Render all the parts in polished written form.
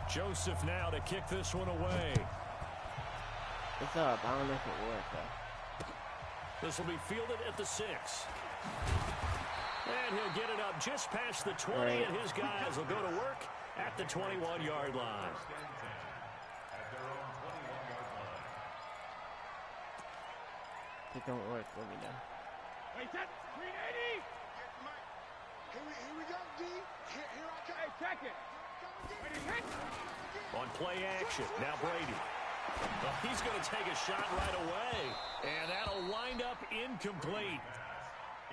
Joseph now to kick this one away. It's up. I don't know if it worked, though. This will be fielded at the 6. And he'll get it up just past the 20, and his guys will go to work at the 21-yard line. If it don't work, let me know. Wait, that's 380! Here we go, D. Here I come. Hey, check it. On play action, now Brady. Well, he's going to take a shot right away, and that'll wind up incomplete.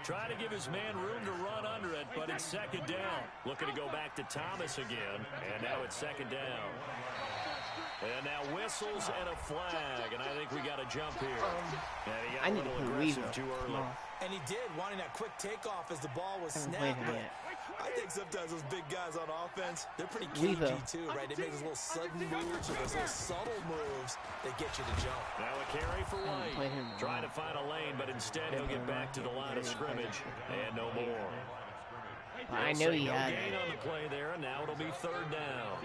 Trying to give his man room to run under it, but it's second down. Looking to go back to Thomas again, and now it's second down. And now whistles and a flag, and I think we got a jump here. And he got a little aggressive too early. And he did, wanting that quick takeoff as the ball was snapped. I think sometimes those big guys on offense, they're pretty cagey too, right? They make those little sudden moves or those little subtle moves that get you to jump. Now a carry for White. Trying to find a lane, but instead he'll get back to the line of scrimmage and no more. I know he had gain on the play there, and now it'll be third down.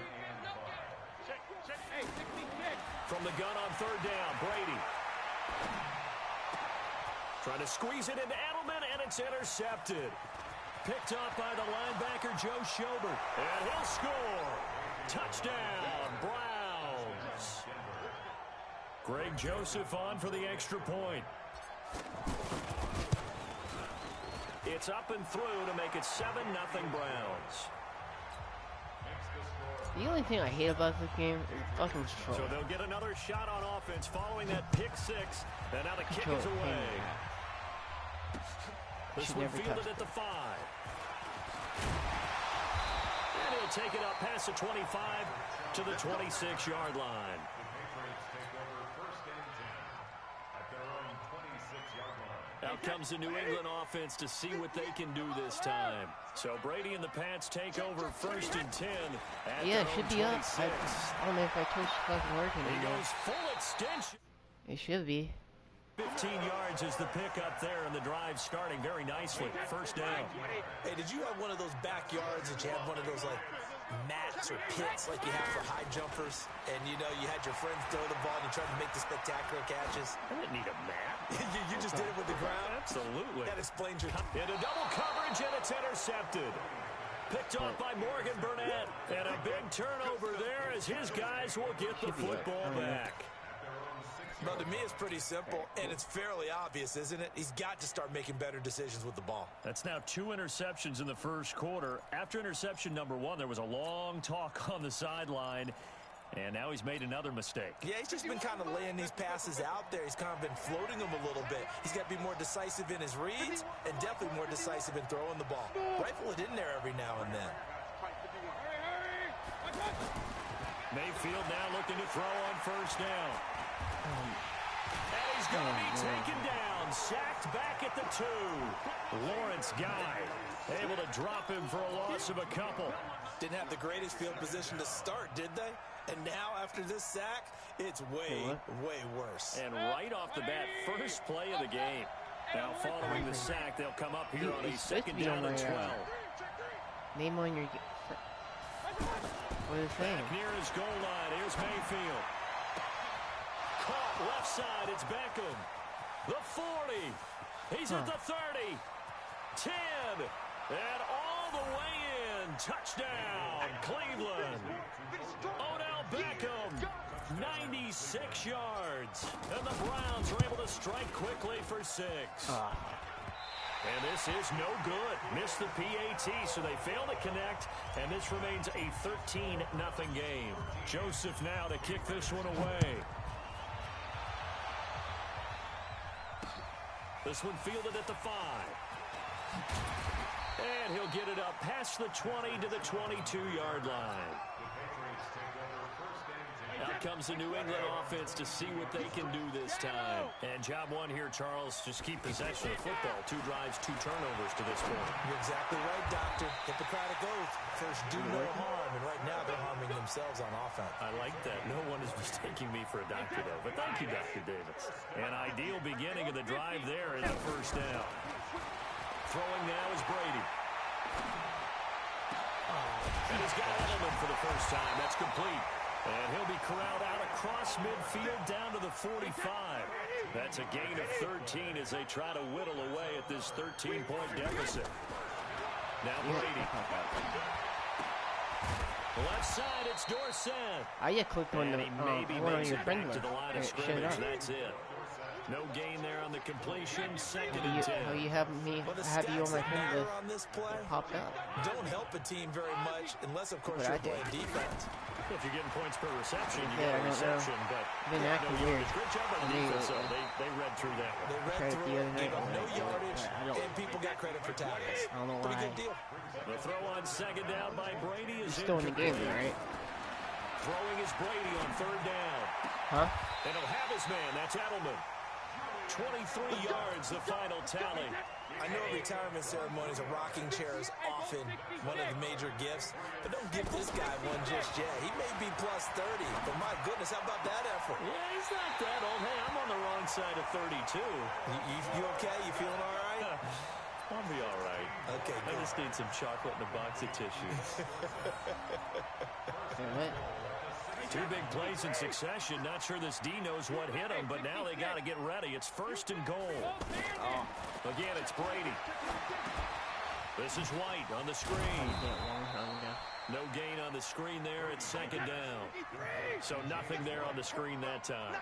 From the gun on third down, Brady. Trying to squeeze it into Edelman, and it's intercepted. Picked up by the linebacker, Joe Schobert. And he'll score. Touchdown, Browns. Greg Joseph on for the extra point. It's up and through to make it 7-0 Browns. The only thing I hate about this game is fucking control. So they'll get another shot on offense following that pick 6. And now the kick is away. This one fielded at the 5. And he'll take it up past the 25 to the 26-yard line. Out comes the New England offense to see what they can do this time. So Brady and the Pats take over 1st and 10. Yeah, it should be up. I don't know if I told you fucking working. He goes full extension. It should be. 15 yards is the pickup there, and the drive starting very nicely. First down. Hey, did you have one of those backyards that you had one of those, like, mats or pits like you have for high jumpers? And, you know, you had your friends throw the ball and you tried to make the spectacular catches? I didn't need a mat. you just did it with the ground? Absolutely. That explains your... Into double coverage, and it's intercepted. Picked off by Morgan Burnett. And a big turnover there as his guys will get the football back. Well, to me, it's pretty simple, and it's fairly obvious, isn't it? He's got to start making better decisions with the ball. That's now 2 interceptions in the first quarter. After interception number 1, there was a long talk on the sideline, and now he's made another mistake. Yeah, he's just been kind of laying these passes out there. He's kind of been floating them a little bit. He's got to be more decisive in his reads and definitely more decisive in throwing the ball. Rifle it in there every now and then. Mayfield now looking to throw on first down. And he's going to be taken down, sacked back at the 2. Lawrence Guy able to drop him for a loss of a couple. Didn't have the greatest field position to start, did they? And now after this sack, it's way worse. And right off the bat, first play of the game. Now following the sack, they'll come up here on a second down and 12. Name on your... What is it saying? Near his goal line, here's Mayfield. Caught left side, it's Beckham. The 40. He's at the 30. 10. And all the way in. Touchdown, Cleveland. Odell Beckham, 96 yards. And the Browns are able to strike quickly for 6. And this is no good. Missed the PAT, so they fail to connect. And this remains a 13-0 game. Joseph now to kick this one away. This one fielded at the 5. And he'll get it up past the 20 to the 22-yard line. Out comes the New England offense to see what they can do this time. And job 1 here, Charles, just keep possession of the football. 2 drives, 2 turnovers to this point. You're exactly right, Doctor. Hippocratic oath. First, do no harm. And right now, they're harming themselves on offense. I like that. No one is mistaking me for a doctor, though. But thank you, Dr. Davis. An ideal beginning of the drive there in the first down. Throwing now is Brady. And he's got Edelman for the first time. That's complete. And he'll be corralled out across midfield down to the 45. That's a gain of 13 as they try to whittle away at this 13-point deficit. Now Brady. Left side, it's Dorsett. I clicked on the one on your friend list. To the line of scrimmage. That's it. No gain there on the completion. Second and 10. Oh, you have me. I have you on my friend list. On this play popped up. Don't help a team very much unless, of course, you're playing defense. If you're getting points per reception, you get a reception. But been acting weird. Great job on the defense, though. They read through that one. They read through it, gave up no yardage, and people got credit for tackles. I don't know why. Pretty good deal. The throw on second down by Brady is still in the game, right? Throwing is Brady on third down. Huh? And he'll have his man. That's Edelman. 23 yards, the final tally. I know retirement ceremonies, a rocking chair is often one of the major gifts, but don't give this guy one just yet. He may be plus 30, but my goodness, how about that effort? Yeah, he's not that old. Hey, I'm on the wrong side of 32. You okay? You feeling all right? I'll be all right. Okay, good. I just need some chocolate and a box of tissues. Two big plays in succession. Not sure this D knows what hit him, but now they got to get ready. It's first and goal. Again, it's Brady. This is White on the screen. No gain on the screen there. It's second down. So nothing there on the screen that time.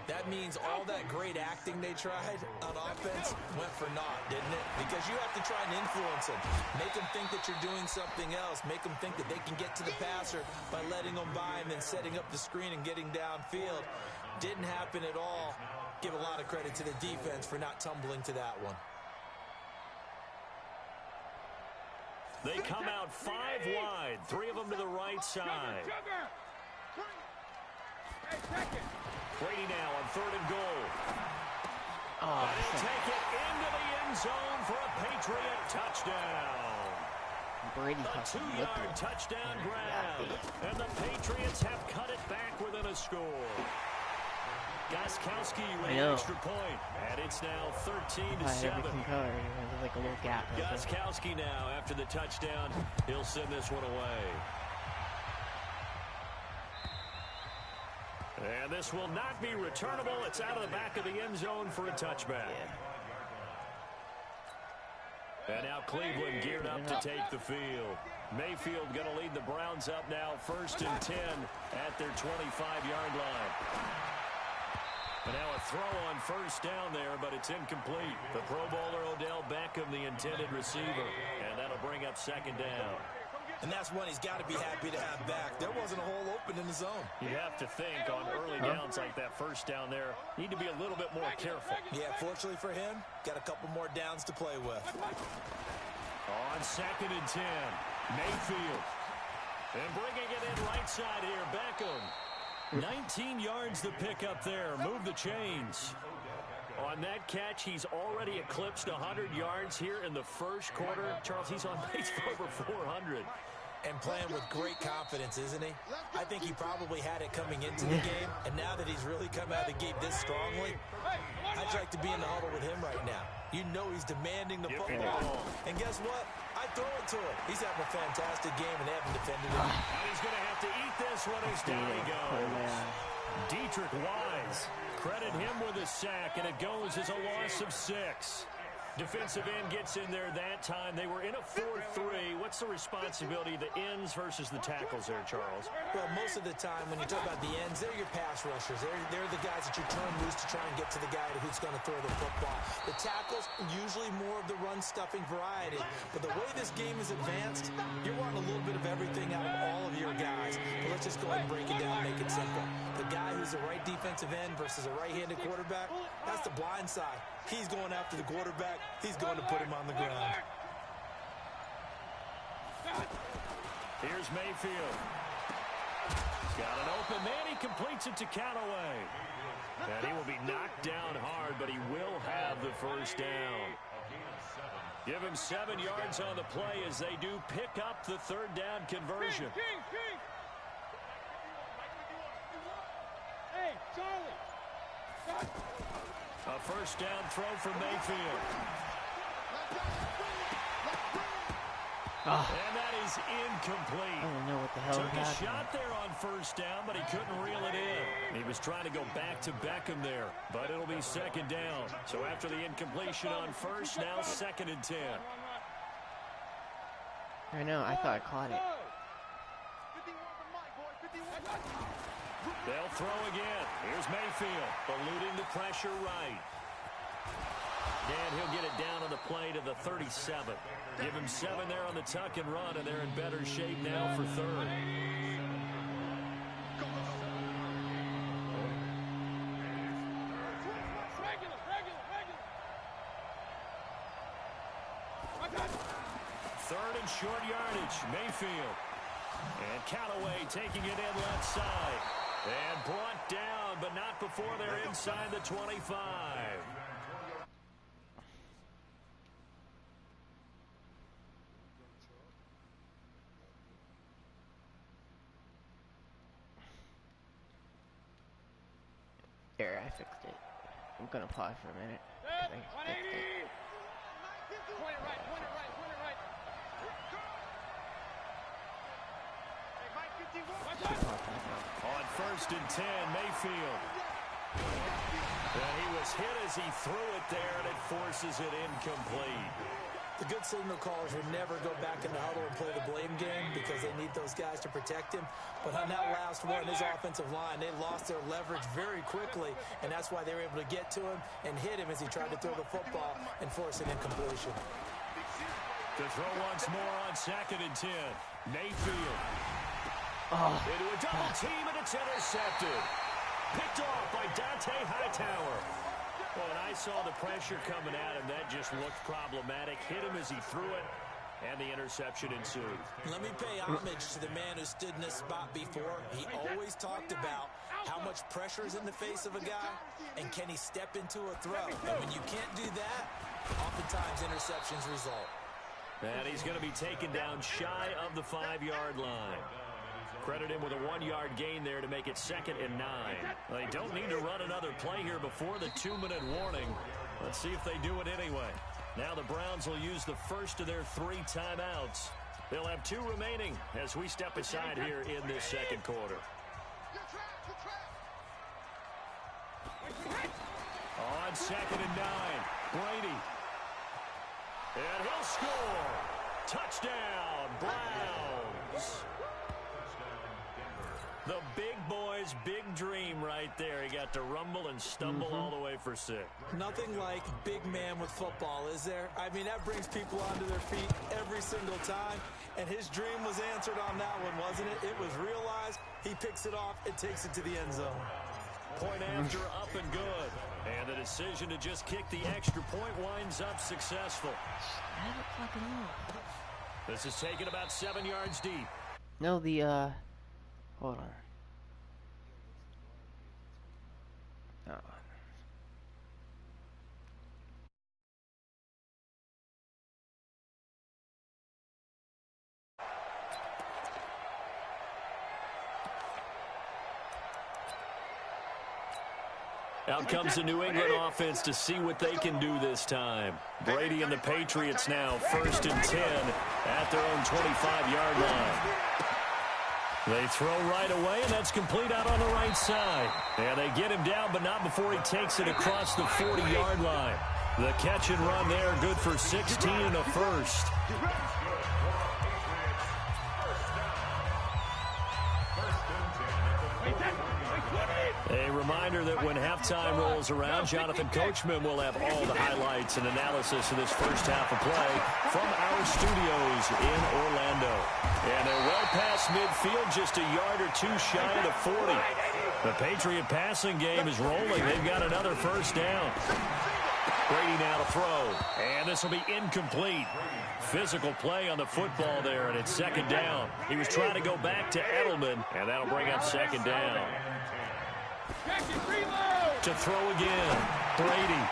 That means all that great acting they tried on offense went for naught, didn't it? Because you have to try and influence them. Make them think that you're doing something else. Make them think that they can get to the passer by letting them by and then setting up the screen and getting downfield. Didn't happen at all. Give a lot of credit to the defense for not tumbling to that one. They come out 5 wide, 3 of them to the right side. Brady now on third and goal. And he'll take it into the end zone for a Patriot touchdown. Brady a 2-yard touchdown grab. And the Patriots have cut it back within a score. Gostkowski with an extra point, and it's now 13-7. There's like a little gap. Gostkowski now, after the touchdown, he'll send this one away. And this will not be returnable. It's out of the back of the end zone for a touchback. And now Cleveland geared up to take the field. Mayfield going to lead the Browns up now, first and 10 at their 25-yard line. And now a throw on first down there, but it's incomplete. The Pro Bowler Odell Beckham, the intended receiver. And that'll bring up second down. And that's one he's got to be happy to have back. There wasn't a hole open in the zone. You have to think on early downs like that first down there, need to be a little bit more careful. Yeah, fortunately for him, got a couple more downs to play with. On second and 10, Mayfield. And bringing it in right side here, Beckham. 19 yards the pick up there. Move the chains. On that catch, he's already eclipsed 100 yards here in the first quarter. Charles, he's on pace for over 400. And playing with great confidence, isn't he? I think he probably had it coming into the game, and now that he's really come out of the gate this strongly, I'd like to be in the huddle with him right now. You know he's demanding the football. And guess what? I throw it to him. He's having a fantastic game, and they haven't defended him. And he's going to have to eat this one as down he goes. Dietrich Wise, credit him with a sack, and it goes as a loss of 6. Defensive end gets in there that time. They were in a 4-3. What's the responsibility of the ends versus the tackles there, Charles? Well, most of the time when you talk about the ends, they're your pass rushers. They're the guys that you turn loose to try and get to the guy who's going to throw the football. The tackles, usually more of the run-stuffing variety. But the way this game is advanced, you're wanting a little bit of everything out of all of your guys. But let's just go ahead and break it down and make it simple. The guy who's the right defensive end versus a right-handed quarterback, that's the blind side. He's going after the quarterback. He's going to put him on the ground. Here's Mayfield. He's got an open man. He completes it to Callaway. And he will be knocked down hard, but he will have the first down. Give him 7 yards on the play as they do pick up the third down conversion. Hey, Charlie. A first down throw from Mayfield. And that is incomplete. I don't know what the hell Took a happened. shot there on first down, but he couldn't reel it in. He was trying to go back to Beckham there, but it'll be second down. So after the incompletion on first, now 2nd and 10. I know, I thought I caught it. They'll throw again. Here's Mayfield, eluding the pressure right. And he'll get it down on the play to the 37. Give him 7 there on the tuck and run, and they're in better shape now for 3rd. Third and short yardage, Mayfield. And Callaway taking it in left side. And brought down, but not before they're inside the 25. There, I fixed it. I'm gonna pause for a minute. I fixed it. Point it right, point it right, point it right. Hey, Mike, 51. On 1st and 10, Mayfield. And he was hit as he threw it there, and it forces it incomplete. The good signal callers would never go back in the huddle and play the blame game because they need those guys to protect him. But on that last one, his offensive line, they lost their leverage very quickly, and that's why they were able to get to him and hit him as he tried to throw the football and force an incompletion. To throw once more on 2nd and 10, Mayfield. Into a double team, and it's intercepted. Picked off by Dante Hightower. Well, and I saw the pressure coming at him. That just looked problematic. Hit him as he threw it, and the interception ensued. Let me pay homage to the man who stood in this spot before. He always talked about how much pressure is in the face of a guy, and can he step into a throw. And when you can't do that, oftentimes interceptions result. And he's going to be taken down shy of the 5-yard line. Credit him with a 1-yard gain there to make it 2nd and 9. They don't need to run another play here before the 2-minute warning. Let's see if they do it anyway. Now the Browns will use the first of their 3 timeouts. They'll have 2 remaining as we step aside here in this second quarter. On 2nd and 9, Brady. And he'll score. Touchdown, Browns. The big boy's big dream right there. He got to rumble and stumble all the way for 6. Nothing like big man with football, is there? I mean, that brings people onto their feet every single time. And his dream was answered on that one, wasn't it? It was realized. He picks it off and takes it to the end zone. Point after, up and good. And the decision to just kick the extra point winds up successful. This is taken about 7 yards deep. No, hold on. Oh. Out comes the New England offense to see what they can do this time. Brady and the Patriots now 1st and 10 at their own 25-yard line. They throw right away, and that's complete out on the right side. And they get him down, but not before he takes it across the 40-yard line. The catch and run there, good for 16 and a first. A reminder that when halftime rolls around, Jonathan Coachman will have all the highlights and analysis of this first half of play from our studios in Orlando. And they're well past midfield, just a yard or 2 shy of the 40. The Patriot passing game is rolling. They've got another first down. Brady now to throw, and this will be incomplete. Physical play on the football there, and it's 2nd down. He was trying to go back to Edelman, and that'll bring up 2nd down. To throw again, Brady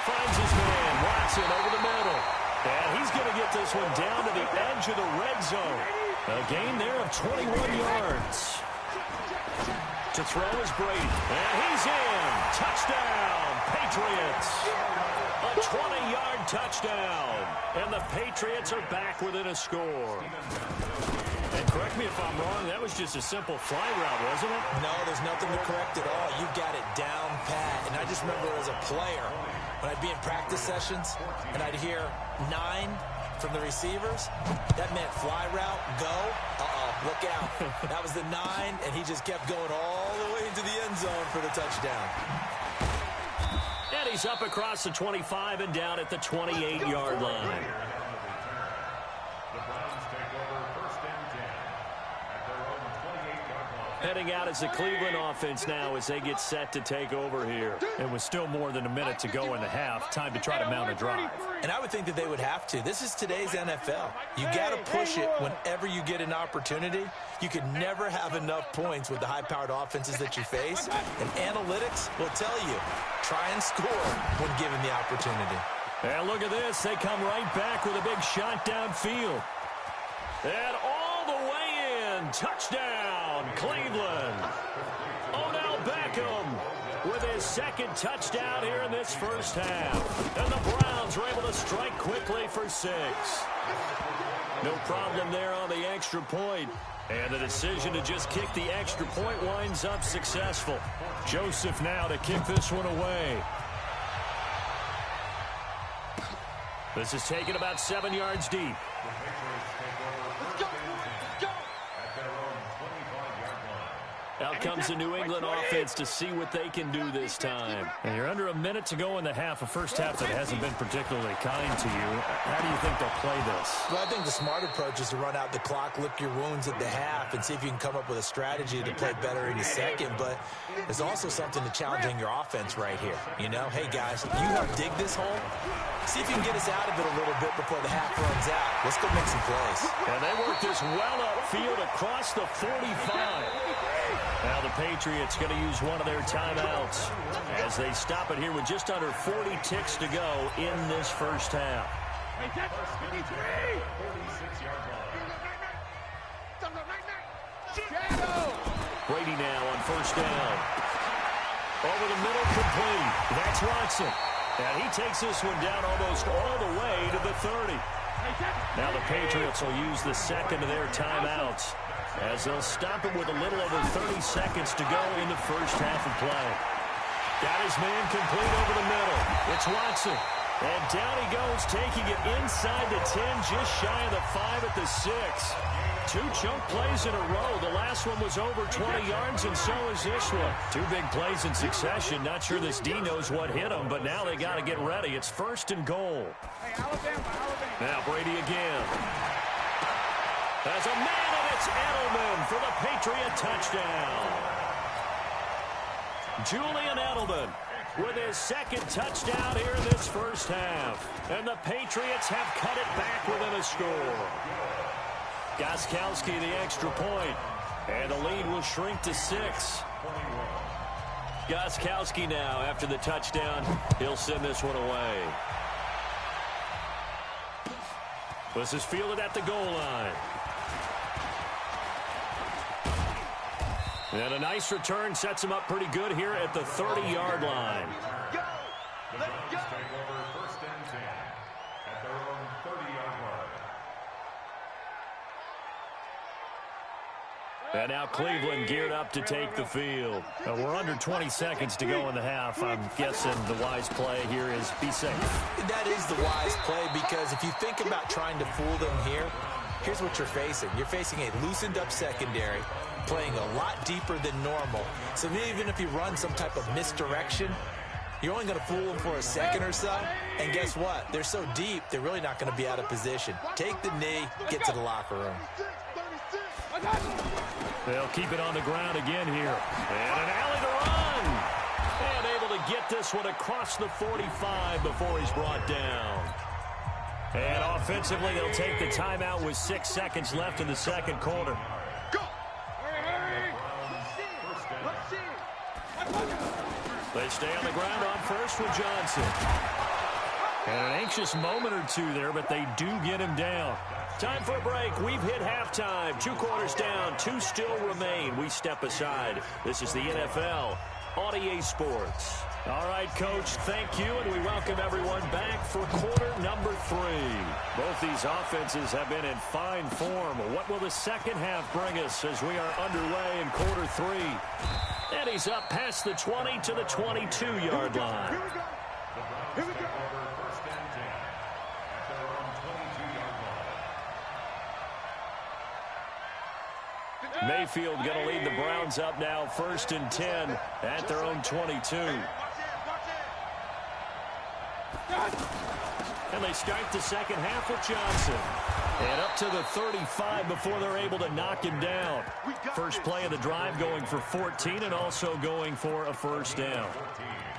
finds his man, Watson over the middle. And he's going to get this one down to the edge of the red zone. A gain there of 21 yards. To throw is Brady. And he's in. Touchdown, Patriots. A 20-yard touchdown. And the Patriots are back within a score. And correct me if I'm wrong, that was just a simple fly route, wasn't it? No, there's nothing to correct at all. You got it down pat. And I just remember as a player, when I'd be in practice sessions, and I'd hear 9 from the receivers, that meant fly route, go. Look out. That was the 9, and he just kept going all the way into the end zone for the touchdown. And he's up across the 25 and down at the 28-yard line. Heading out as the Cleveland offense now as they get set to take over here. And with still more than a minute to go in the half, time to try to mount a drive. And I would think that they would have to. This is today's NFL. You got to push it whenever you get an opportunity. You can never have enough points with the high-powered offenses that you face. And analytics will tell you, try and score when given the opportunity. And look at this. They come right back with a big shot downfield. And all the way in. Touchdown, Cleveland. Odell Beckham with his second touchdown here in this first half. And the Browns were able to strike quickly for 6. No problem there on the extra point. And the decision to just kick the extra point winds up successful. Joseph now to kick this one away. This is taken about 7 yards deep. Out comes the New England offense to see what they can do this time. And you're under a minute to go in the half, a first half that hasn't been particularly kind to you. How do you think they'll play this? Well, I think the smart approach is to run out the clock, lick your wounds at the half, and see if you can come up with a strategy to play better in the second. But there's also something to challenging your offense right here. You know, hey, guys, you help dig this hole. See if you can get us out of it a little bit before the half runs out. Let's go make some plays. And they work this well upfield across the 45. Now the Patriots going to use one of their timeouts as they stop it here with just under 40 ticks to go in this first half. Brady now on first down. Over the middle, complete. That's Watson. And he takes this one down almost all the way to the 30. Now the Patriots will use the second of their timeouts as they'll stop it with a little over 30 seconds to go in the first half of play. Got his man complete over the middle. It's Watson. And down he goes, taking it inside the 10, just shy of the 5 at the 6. 2 chunk plays in a row. The last one was over 20 yards, and so is this one. 2 big plays in succession. Not sure this D knows what hit him, but now they got to get ready. It's first and goal. Now Brady again. As a man, and it's Edelman for the Patriot touchdown. Julian Edelman with his second touchdown here in this first half. And the Patriots have cut it back within a score. Gostkowski the extra point. And the lead will shrink to 6. Gostkowski now after the touchdown. He'll send this one away. This is fielded at the goal line. And a nice return sets him up pretty good here at the 30-yard line. Go! Let's go! Take over first and 10 at their own 30-yard line. And now Cleveland geared up to take the field. We're under 20 seconds to go in the half. I'm guessing the wise play here is be safe. That is the wise play, because if you think about trying to fool them here, here's what you're facing. You're facing a loosened up secondary, playing a lot deeper than normal. So even if you run some type of misdirection, you're only going to fool them for a second or so. And guess what? They're so deep, they're really not going to be out of position. Take the knee, get to the locker room. They'll keep it on the ground again here. And an alley to run. And able to get this one across the 45 before he's brought down. And offensively, they'll take the timeout with 6 seconds left in the second quarter. They stay on the ground on first with Johnson. And an anxious moment or two there, but they do get him down. Time for a break. We've hit halftime. 2 quarters down. 2 still remain. We step aside. This is the NFL on EA Sports. All right, Coach, thank you, and we welcome everyone back for quarter number 3. Both these offenses have been in fine form. What will the second half bring us as we are underway in quarter 3? And he's up past the 20 to the 22-yard line. Here we go. Here we go. Mayfield going to lead the Browns up now, 1st and 10 at their own 22. And they start the second half with Johnson. And up to the 35 before they're able to knock him down. First play of the drive going for 14 and also going for a first down.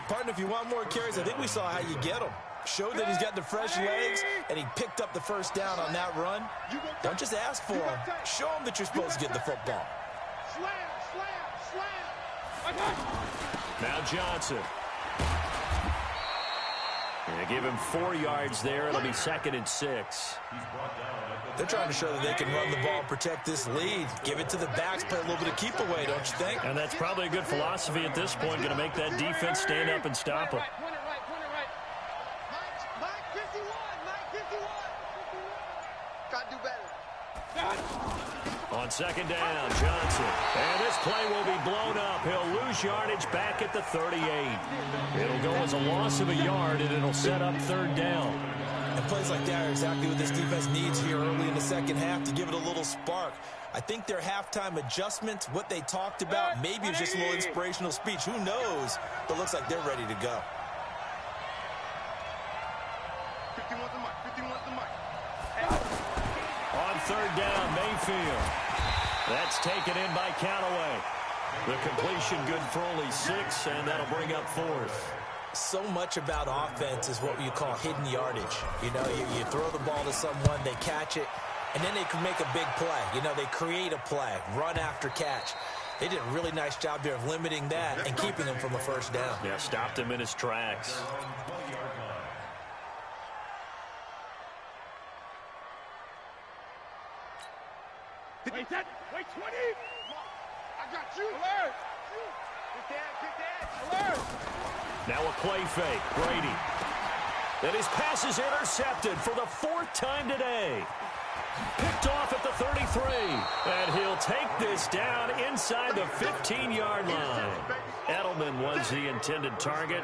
Partner, if you want more carries, I think we saw how you get them. Showed that he's got the fresh legs, and he picked up the first down on that run. Don't just ask for him. Show him that you're supposed to get the football. Slam, slam, slam. Now Johnson. They give him 4 yards there. It'll be 2nd and 6. They're trying to show that they can run the ball, protect this lead. Give it to the backs, play a little bit of keep away, don't you think? And that's probably a good philosophy at this point. Going to make that defense stand up and stop him. On 2nd down, Johnson. And this play will be blown up. He'll lose yardage back at the 38. It'll go as a loss of a yard, and it'll set up 3rd down. And plays like that are exactly what this defense needs here early in the second half to give it a little spark. I think their halftime adjustment, what they talked about, maybe it was just a little inspirational speech. Who knows? But it looks like they're ready to go. 51's the mic. 51's the mic. On 3rd down, Mayfield. That's taken in by Callaway. The completion good for only 6, and that'll bring up 4th. So much about offense is what you call hidden yardage. You know, you throw the ball to someone, they catch it, and then they can make a big play. You know, they create a play, run after catch. They did a really nice job there of limiting that and keeping him from a first down. Yeah, stopped him in his tracks. Wait, 20. I got you. Alert. Get that. Alert. Now a play fake. Brady. And his pass is intercepted for the 4th time today. Picked off at the 33. And he'll take this down inside the 15-yard line. Edelman was the intended target.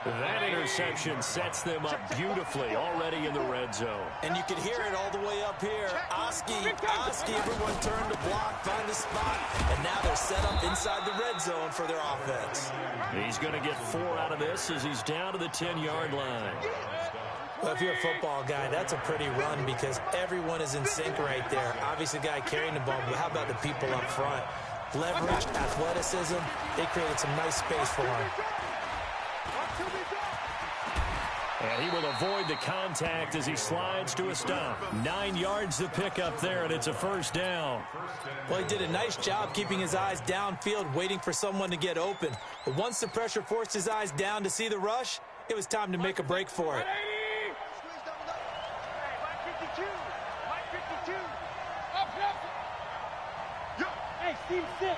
That interception sets them up beautifully already in the red zone. And you can hear it all the way up here. Oski, everyone turned to block, find a spot, and now they're set up inside the red zone for their offense. He's going to get 4 out of this as he's down to the 10-yard line. Well, if you're a football guy, that's a pretty run because everyone is in sync right there. Obviously, the guy carrying the ball, but how about the people up front? Leverage, athleticism, they created some nice space for him. And he will avoid the contact as he slides to a stop. 9 yards to pick up there, and it's a first down. Well, he did a nice job keeping his eyes downfield, waiting for someone to get open. But once the pressure forced his eyes down to see the rush, it was time to make a break for it. Team 6.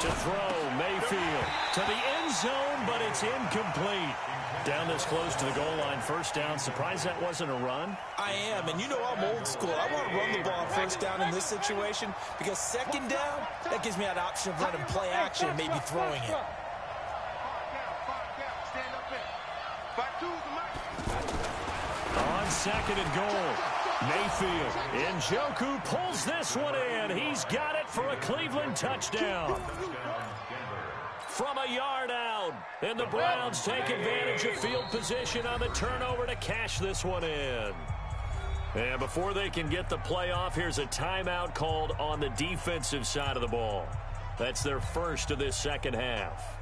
To throw, Mayfield to the end zone, but it's incomplete. Down this close to the goal line, first down. Surprised that wasn't a run? I am, and you know I'm old school. I want to run the ball on first down in this situation because second down, that gives me that option of running play action and maybe throwing it. On 2nd and goal. Mayfield. Njoku pulls this one in. He's got it for a Cleveland touchdown. From a yard out. And the Browns take advantage of field position on the turnover to cash this one in. And before they can get the play off, here's a timeout called on the defensive side of the ball. That's their first of this second half.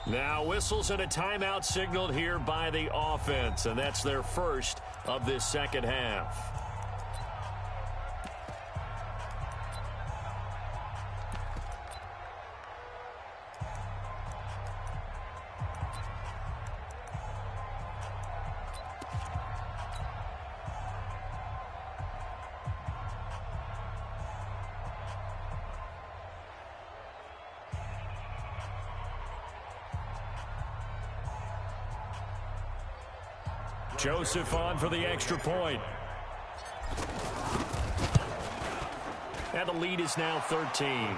Now whistles and a timeout signaled here by the offense, and that's their first of this second half. Joseph on for the extra point. And the lead is now 13.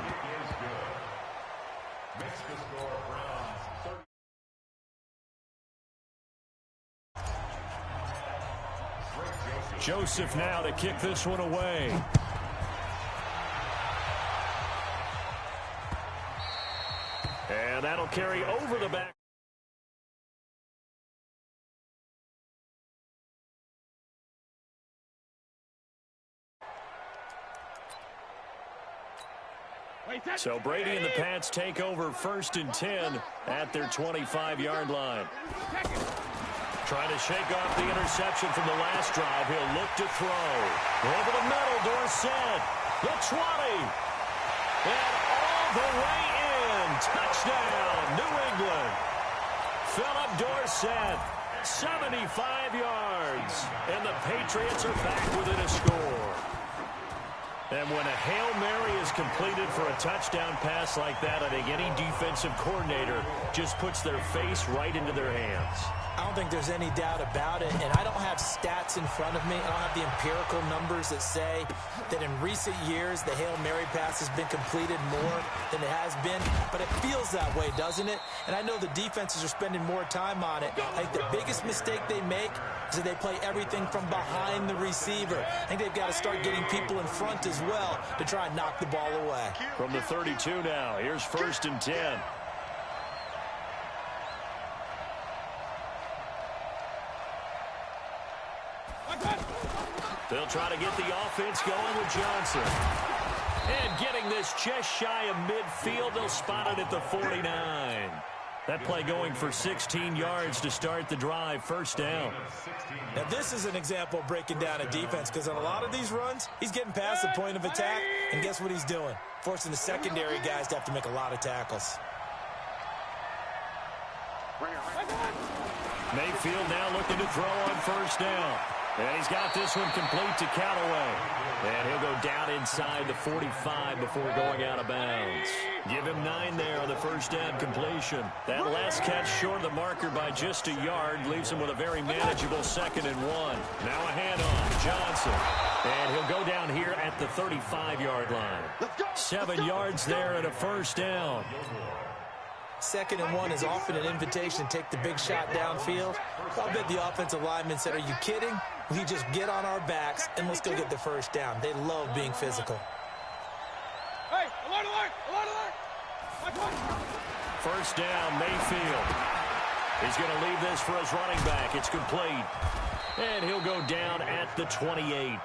Joseph now to kick this one away. And that'll carry over the back. So Brady and the Pats take over 1st and 10 at their 25-yard line. Trying to shake off the interception from the last drive. He'll look to throw. Over the middle, Dorsett. The 20. And all the way in. Touchdown, New England. Philip Dorsett, 75 yards. And the Patriots are back within a score. And when a Hail Mary is completed for a touchdown pass like that, I think any defensive coordinator just puts their face right into their hands. I don't think there's any doubt about it, and I don't have stats in front of me. I don't have the empirical numbers that say that in recent years the Hail Mary pass has been completed more than it has been, but it feels that way, doesn't it? And I know the defenses are spending more time on it. I think the biggest mistake they make is that they play everything from behind the receiver. I think they've got to start getting people in front as well to try and knock the ball away. From the 32 now, here's 1st and 10. They'll try to get the offense going with Johnson. And getting this just shy of midfield, they'll spot it at the 49. That play going for 16 yards to start the drive, 1st down. Now, this is an example of breaking down a defense, because on a lot of these runs, he's getting past the point of attack, and guess what he's doing? Forcing the secondary guys to have to make a lot of tackles. Mayfield now looking to throw on 1st down. And he's got this one complete to Callaway. And he'll go down inside the 45 before going out of bounds. Give him 9 there on the 1st down completion. That last catch short of the marker by just a yard leaves him with a very manageable 2nd and 1. Now a handoff, Johnson. And he'll go down here at the 35-yard line. 7 yards there and a 1st down. 2nd and 1 is often an invitation to take the big shot downfield. I'll bet the offensive lineman said, are you kidding? We just get on our backs and let's go get the 1st down. They love being physical. Hey, alert, alert, alert, alert. 1st down, Mayfield. He's going to leave this for his running back. It's complete. And he'll go down at the 28.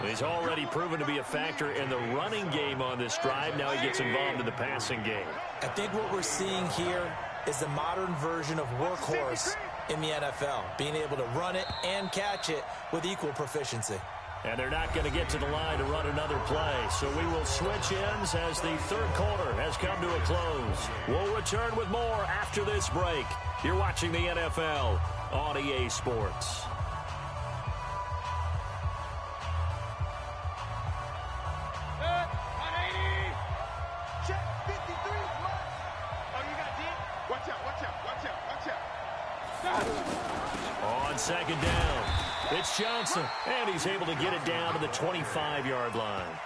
He's already proven to be a factor in the running game on this drive. Now he gets involved in the passing game. I think what we're seeing here is the modern version of workhorse in the NFL, being able to run it and catch it with equal proficiency. And they're not going to get to the line to run another play. So we will switch ends as the 3rd quarter has come to a close. We'll return with more after this break. You're watching the NFL on EA Sports. On 2nd down, it's Johnson, and he's able to get it down to the 25-yard line.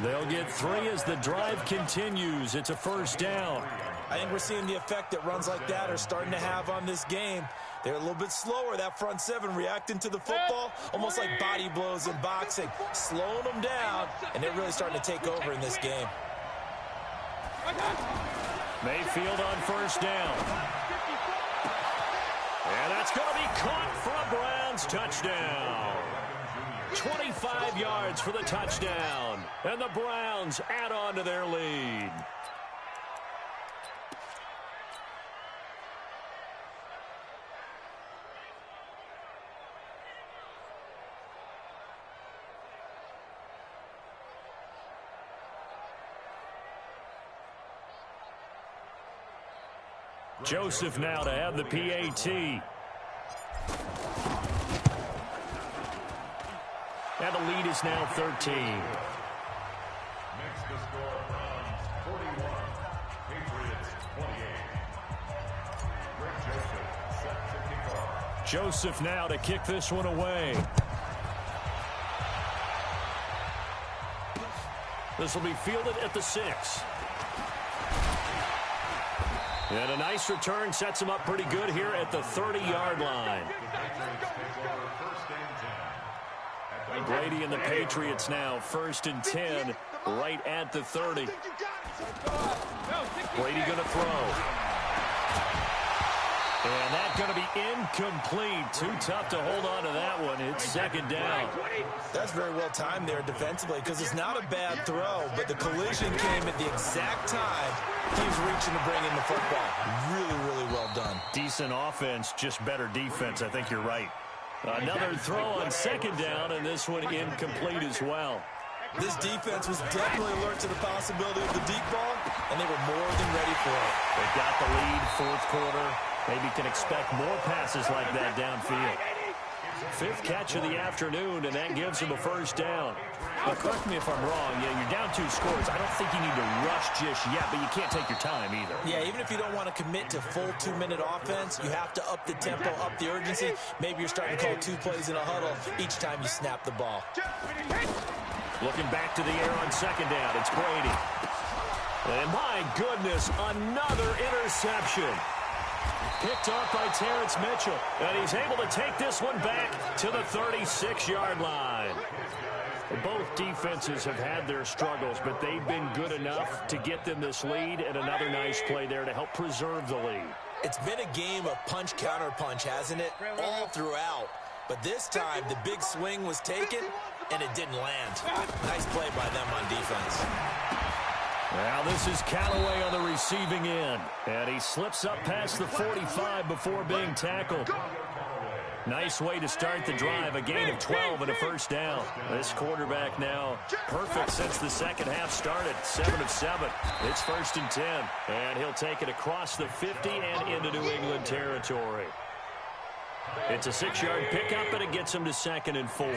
They'll get 3 as the drive continues. It's a 1st down. I think we're seeing the effect that runs like that are starting to have on this game. They're a little bit slower, that front 7, reacting to the football, almost like body blows in boxing, slowing them down, and they're really starting to take over in this game. Mayfield on 1st down. And that's going to be caught for a Browns touchdown. 25 yards for the touchdown. And the Browns add on to their lead. Joseph now to have the PAT. And the lead is now 13. Makes the score Browns 41, Patriots 28. Greg Joseph set to kick off. Joseph now to kick this one away. This will be fielded at the 6. And a nice return sets him up pretty good here at the 30-yard line. Brady and the Patriots now 1st and 10 right at the 30. Brady going to throw. And that's going to be incomplete. Too tough to hold on to that one. It's 2nd down. That's very well timed there defensively because it's not a bad throw, but the collision came at the exact time he was reaching to bring in the football. Really, really well done. Decent offense, just better defense. I think you're right. Another throw on 2nd down, and this one incomplete as well. This defense was definitely alert to the possibility of the deep ball, and they were more than ready for it. They've got the lead, 4th quarter. Maybe can expect more passes like that downfield. 5th catch of the afternoon, and that gives him a 1st down. But correct me if I'm wrong. Yeah, you're down 2 scores. I don't think you need to rush just yet, but you can't take your time either. Yeah, even if you don't want to commit to full 2-minute offense, you have to up the tempo, up the urgency. Maybe you're starting to call 2 plays in a huddle each time you snap the ball. Looking back to the air on 2nd down. It's Brady. And my goodness, another interception. Picked off by Terrence Mitchell. And he's able to take this one back to the 36-yard line. Both defenses have had their struggles, but they've been good enough to get them this lead, and another nice play there to help preserve the lead. It's been a game of punch-counter-punch, hasn't it? All throughout. But this time, the big swing was taken, and it didn't land. Nice play by them on defense. Now this is Callaway on the receiving end. And he slips up past the 45 before being tackled. Nice way to start the drive. A gain of 12 and a 1st down. This quarterback now perfect since the 2nd half started. 7 of 7. It's 1st and 10. And he'll take it across the 50 and into New England territory. It's a 6-yard pickup, and it gets him to 2nd and 4.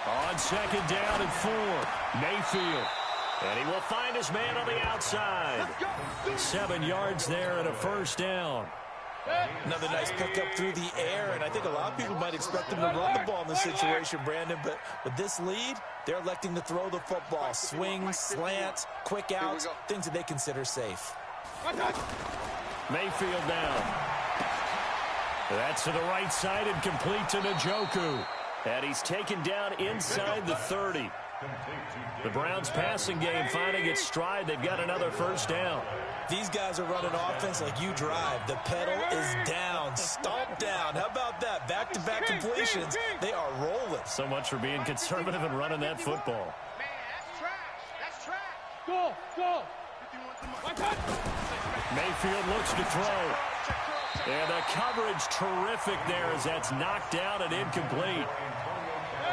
On 2nd down and 4, Mayfield. And he will find his man on the outside. 7 yards there and a 1st down. Another nice pickup through the air, and I think a lot of people might expect him to run the ball in this situation, Brandon, but with this lead, they're electing to throw the football. Swings, slants, quick outs, things that they consider safe. Mayfield down. That's to the right side and complete to Njoku. And he's taken down inside the 30. The Browns passing game finding its stride. They've got another 1st down. These guys are running offense like you drive. The pedal is down, stomped down. How about that? Back-to-back completions. They are rolling. So much for being conservative and running that football. Man, that's trash. That's trash. Go. Mayfield looks to throw. And the coverage terrific there as that's knocked down and incomplete.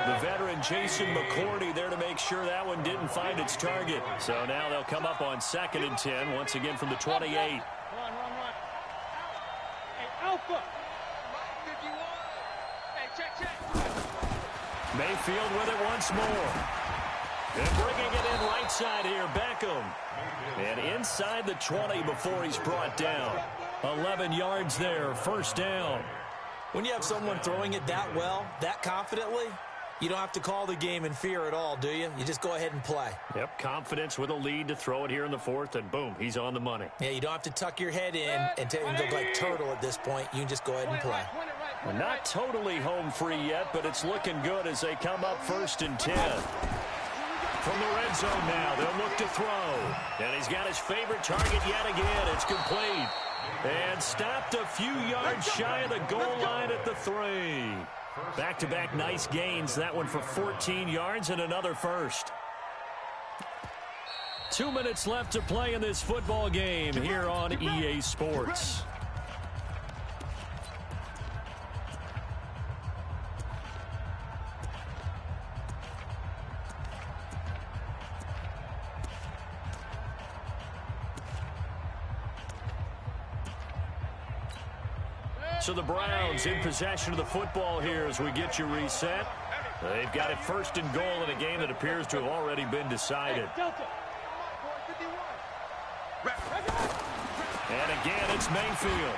The veteran Jason McCourty there to make sure that one didn't find its target. So now they'll come up on 2nd and 10 once again from the 28. Run. Hey, Alpha. Hey, check. Mayfield with it once more. And bringing it in right side here, Beckham. And inside the 20 before he's brought down. 11 yards there, 1st down. When you have someone throwing it that well, that confidently, you don't have to call the game in fear at all, do you? You just go ahead and play. Yep, confidence with a lead to throw it here in the 4th, and boom, he's on the money. Yeah, you don't have to tuck your head in and look like turtle at this point. You can just go ahead and play. Well, not totally home free yet, but it's looking good as they come up 1st and 10. From the red zone now, they'll look to throw. And he's got his favorite target yet again. It's complete. And stopped a few yards shy of the goal line at the 3. Back-to-back nice gains. That one for 14 yards and another 1st. 2 minutes left to play in this football game here on EA Sports. So the Browns in possession of the football here as we get you reset. They've got it 1st and goal in a game that appears to have already been decided. And again, it's Mayfield.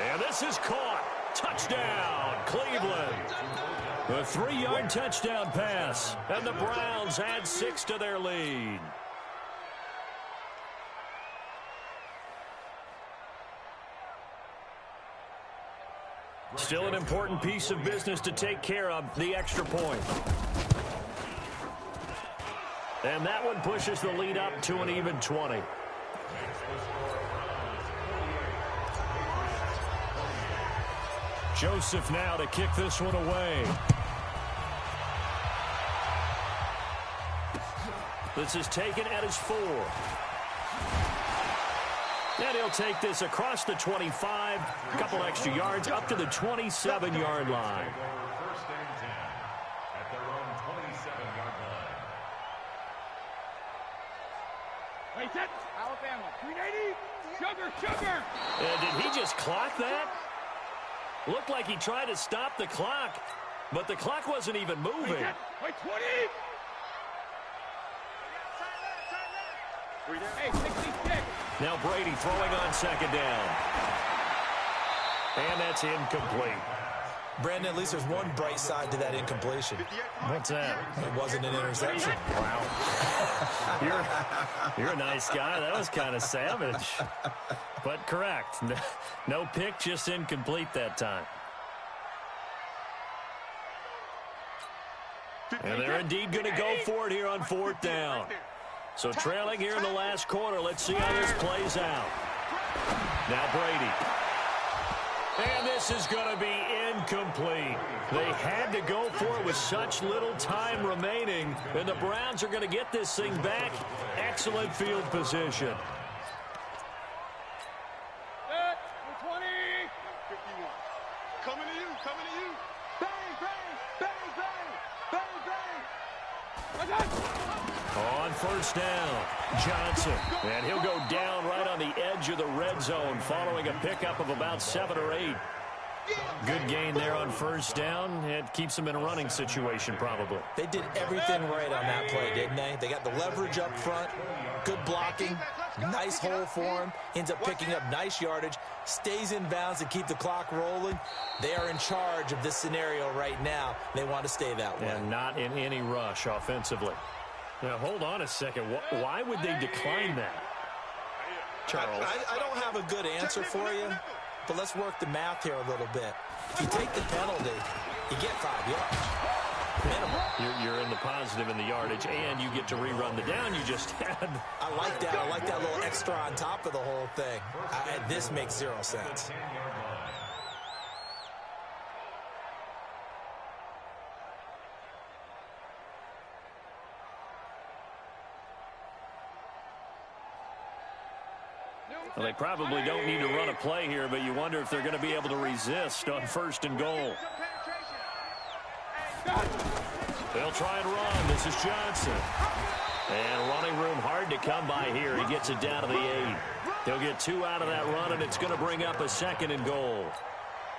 And this is caught. Touchdown, Cleveland. A 3-yard touchdown pass. And the Browns add 6 to their lead. Still an important piece of business to take care of, the extra point. And that one pushes the lead up to an even 20. Joseph now to kick this one away. This is taken at his 4. And he'll take this across the 25, a couple extra yards, up to the 27-yard line. First and 10 at their own 27-yard line. Wait, set. Alabama. 380. Sugar. And did he just clock that? Looked like he tried to stop the clock, but the clock wasn't even moving. Wait, 20. Hey, 66. Now Brady throwing on second down. And that's incomplete. Brandon, at least there's one bright side to that incompletion. What's that? It wasn't an interception. Wow. You're a nice guy. That was kind of savage. But correct. No pick, just incomplete that time. And they're indeed going to go for it here on 4th down. So trailing here in the last quarter. Let's see how this plays out. Now Brady. And this is going to be incomplete. They had to go for it with such little time remaining. And the Browns are going to get this thing back. Excellent field position. 20. 51. Coming to you. Bang, bang. On 1st down, Johnson. And he'll go down right on the edge of the red zone following a pickup of about 7 or 8. Good gain there on 1st down. It keeps them in a running situation probably. They did everything right on that play, didn't they? They got the leverage up front, good blocking, nice hole for him, ends up picking up nice yardage, stays in bounds and keep the clock rolling. They are in charge of this scenario right now. They want to stay that way. And not in any rush offensively. Now, hold on a second. Why would they decline that? Charles. I don't have a good answer for you, but let's work the math here a little bit. If you take the penalty, you get 5 yards. Minimum. You're in the positive in the yardage, and you get to rerun the down you just had. I like that. I like that little extra on top of the whole thing. This makes 0 sense. Well, they probably don't need to run a play here, but you wonder if they're going to be able to resist on 1st and goal. They'll try and run. This is Johnson. And running room hard to come by here. He gets it down to the 8. They'll get 2 out of that run, and it's going to bring up a 2nd and goal.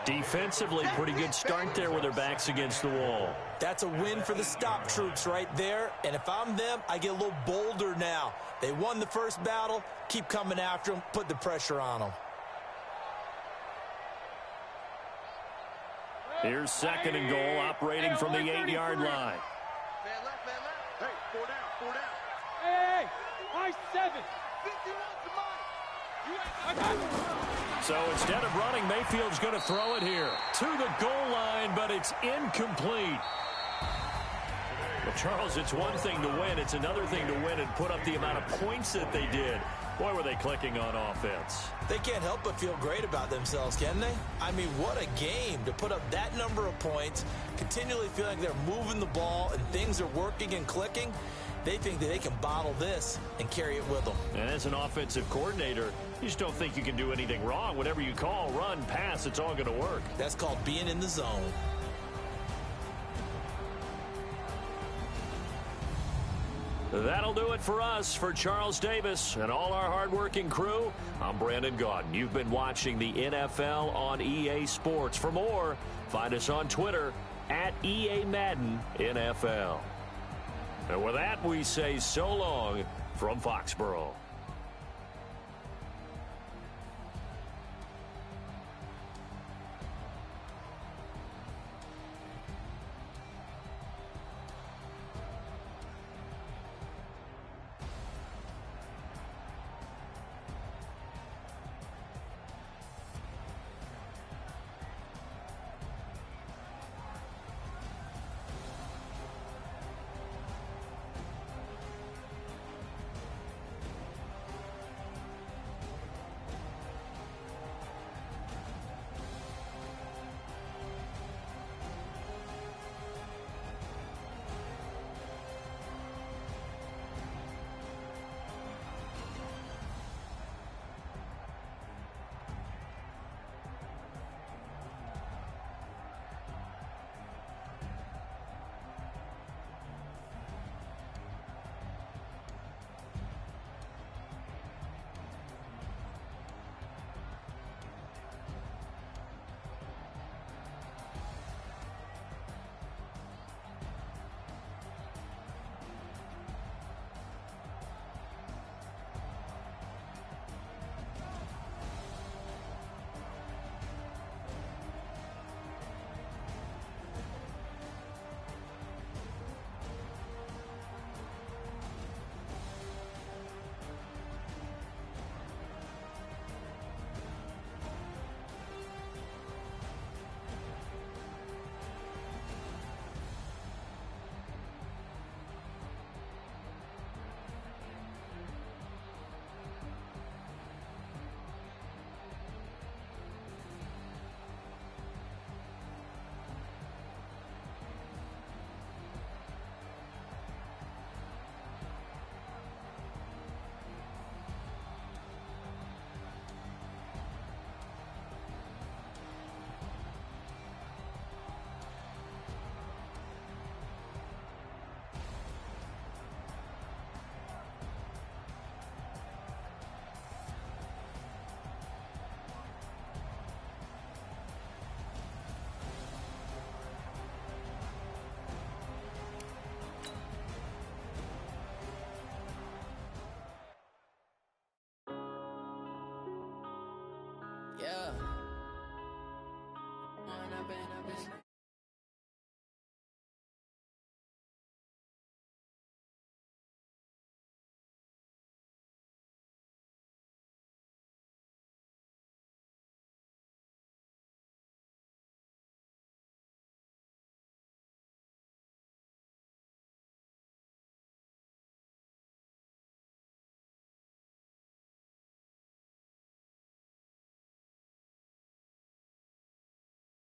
Defensively, pretty good start there with their backs against the wall. That's a win for the stop troops right there. And if I'm them, I get a little bolder now. They won the first battle. Keep coming after them. Put the pressure on them. Here's 2nd and goal, operating from the 8-yard line. Hey, 4 down. Hey, I 7. 51 to So instead of running, Mayfield's going to throw it here to the goal line, but it's incomplete. Well, Charles, it's one thing to win. It's another thing to win and put up the amount of points that they did. Boy, were they clicking on offense. They can't help but feel great about themselves, can they? I mean, what a game to put up that number of points, continually feeling like they're moving the ball and things are working and clicking. They think that they can bottle this and carry it with them. And as an offensive coordinator, you just don't think you can do anything wrong. Whatever you call, run, pass, it's all going to work. That's called being in the zone. That'll do it for us. For Charles Davis and all our hardworking crew, I'm Brandon Gaudin. You've been watching the NFL on EA Sports. For more, find us on Twitter at EA Madden NFL. And with that, we say so long from Foxborough.